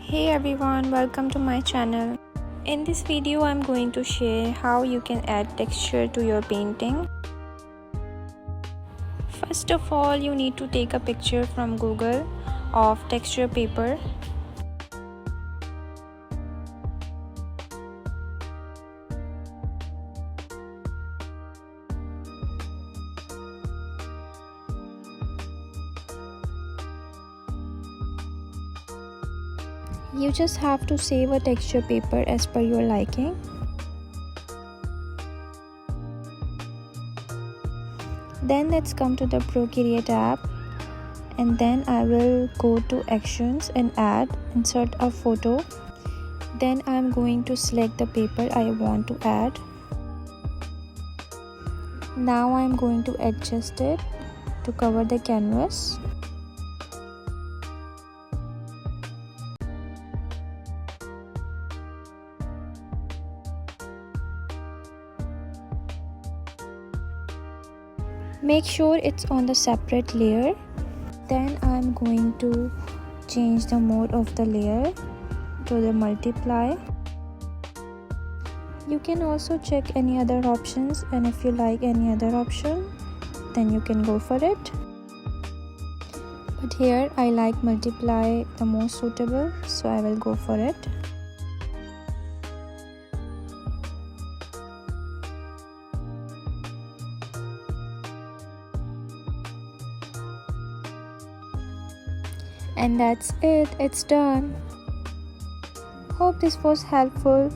Hey everyone, welcome to my channel. In this video I'm going to share how you can add texture to your painting. First of all, you need to take a picture from Google of texture paper. You just have to save a texture paper as per your liking. Then let's come to the Procreate app, and then I will go to actions and insert a photo. Then I'm going to select the paper I want to add. Now I'm going to adjust it to cover the canvas. Make sure it's on the separate layer. Then I'm going to change the mode of the layer to the multiply. You can also check any other options, and if you like any other option, then you can go for it. But here I like multiply the most suitable, so I will go for it. And that's it, it's done. Hope this was helpful.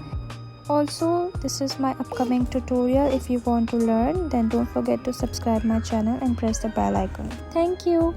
Also, this is my upcoming tutorial. If you want to learn, then don't forget to subscribe my channel and press the bell icon. Thank you.